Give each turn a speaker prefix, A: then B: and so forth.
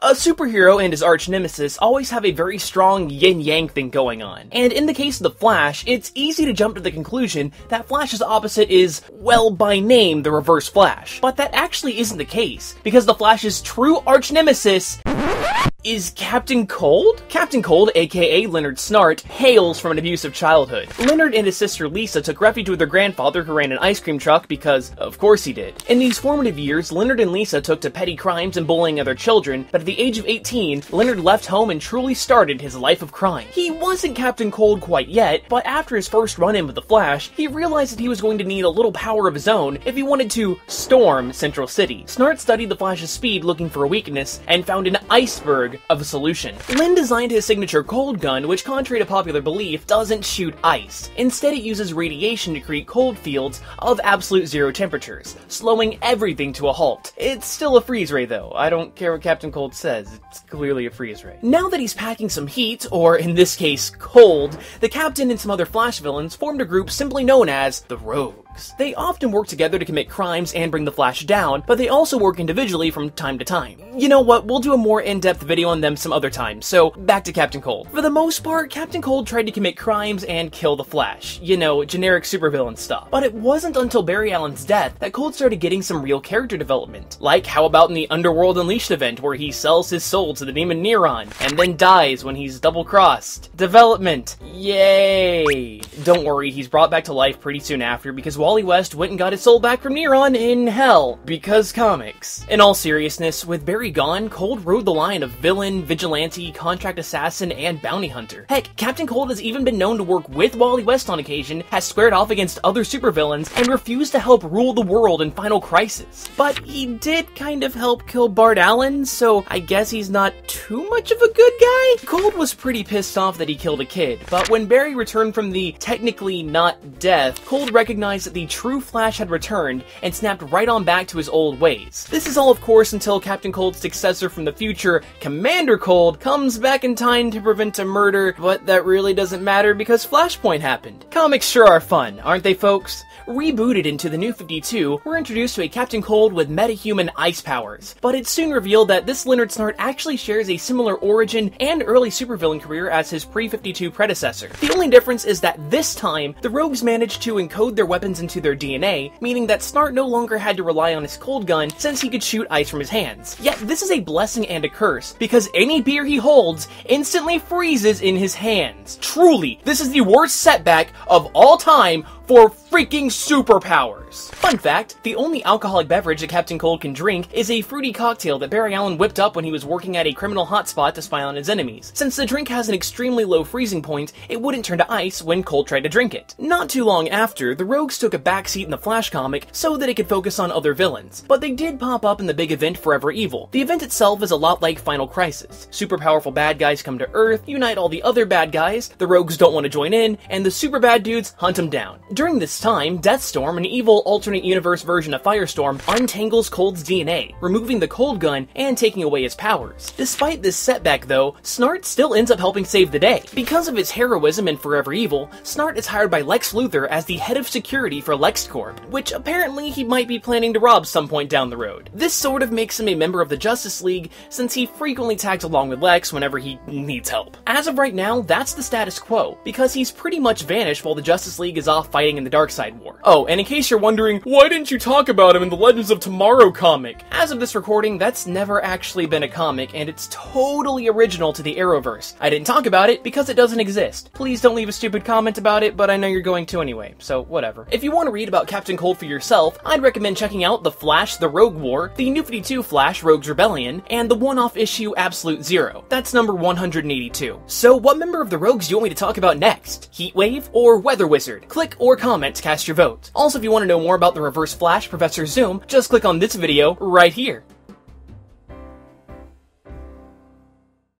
A: A superhero and his arch-nemesis always have a very strong yin-yang thing going on, and in the case of the Flash, it's easy to jump to the conclusion that Flash's opposite is, well, by name, the Reverse Flash. But that actually isn't the case, because the Flash's true arch-nemesis is Captain Cold? Captain Cold, aka Leonard Snart, hails from an abusive childhood. Leonard and his sister Lisa took refuge with their grandfather who ran an ice cream truck because, of course he did. In these formative years, Leonard and Lisa took to petty crimes and bullying other children, but at the age of 18, Leonard left home and truly started his life of crime. He wasn't Captain Cold quite yet, but after his first run-in with the Flash, he realized that he was going to need a little power of his own if he wanted to storm Central City. Snart studied the Flash's speed looking for a weakness, and found an iceberg of a solution. Lynn designed his signature cold gun, which contrary to popular belief, doesn't shoot ice. Instead, it uses radiation to create cold fields of absolute zero temperatures, slowing everything to a halt. It's still a freeze ray though. I don't care what Captain Cold says, it's clearly a freeze ray. Now that he's packing some heat, or in this case, cold, the Captain and some other Flash villains formed a group simply known as the Rogues. They often work together to commit crimes and bring the Flash down, but they also work individually from time to time. You know what, we'll do a more in-depth video on them some other time, so back to Captain Cold. For the most part, Captain Cold tried to commit crimes and kill the Flash. You know, generic supervillain stuff. But it wasn't until Barry Allen's death that Cold started getting some real character development. Like, how about in the Underworld Unleashed event where he sells his soul to the demon Neron, and then dies when he's double-crossed. Development. Yay! Don't worry, he's brought back to life pretty soon after because Wally West went and got his soul back from Neron in hell. Because comics. In all seriousness, with Barry gone, Cold rode the line of villain, vigilante, contract assassin, and bounty hunter. Heck, Captain Cold has even been known to work with Wally West on occasion, has squared off against other supervillains, and refused to help rule the world in Final Crisis. But he did kind of help kill Bart Allen, so I guess he's not too much of a good guy? Cold was pretty pissed off that he killed a kid, but when Barry returned from the technically not death, Cold recognized that the true Flash had returned and snapped right on back to his old ways. This is all, of course, until Captain Cold's successor from the future, Commander Cold, comes back in time to prevent a murder, but that really doesn't matter because Flashpoint happened. Comics sure are fun, aren't they, folks? Rebooted into the New 52, we're introduced to a Captain Cold with metahuman ice powers, but it's soon revealed that this Leonard Snart actually shares a similar origin and early supervillain career as his pre-52 predecessor. The only difference is that this time, the Rogues managed to encode their weapons into their DNA, meaning that Snart no longer had to rely on his cold gun since he could shoot ice from his hands. Yet this is a blessing and a curse, because any beer he holds instantly freezes in his hands. Truly, this is the worst setback of all time for freaking superpowers. Fun fact, the only alcoholic beverage that Captain Cold can drink is a fruity cocktail that Barry Allen whipped up when he was working at a criminal hotspot to spy on his enemies. Since the drink has an extremely low freezing point, it wouldn't turn to ice when Cold tried to drink it. Not too long after, the Rogues took a backseat in the Flash comic so that it could focus on other villains, but they did pop up in the big event Forever Evil. The event itself is a lot like Final Crisis. Super powerful bad guys come to Earth, unite all the other bad guys, the Rogues don't want to join in, and the super bad dudes hunt them down. During this time, Deathstorm, an evil alternate universe version of Firestorm, untangles Cold's DNA, removing the Cold gun and taking away his powers. Despite this setback though, Snart still ends up helping save the day. Because of his heroism in Forever Evil, Snart is hired by Lex Luthor as the head of security for LexCorp, which apparently he might be planning to rob some point down the road. This sort of makes him a member of the Justice League since he frequently tags along with Lex whenever he needs help. As of right now, that's the status quo, because he's pretty much vanished while the Justice League is off fighting in the Darkseid War. Oh, and in case you're wondering, why didn't you talk about him in the Legends of Tomorrow comic? As of this recording, that's never actually been a comic, and it's totally original to the Arrowverse. I didn't talk about it because it doesn't exist. Please don't leave a stupid comment about it, but I know you're going to anyway, so whatever. If you want to read about Captain Cold for yourself, I'd recommend checking out The Flash, The Rogue War, the New 52 Flash, Rogues Rebellion, and the one-off issue Absolute Zero. That's number 182. So what member of the Rogues do you want me to talk about next? Heatwave or Weather Wizard? Click or comment to cast your vote. Also, if you want to know more about the Reverse Flash, Professor Zoom, just click on this video right here.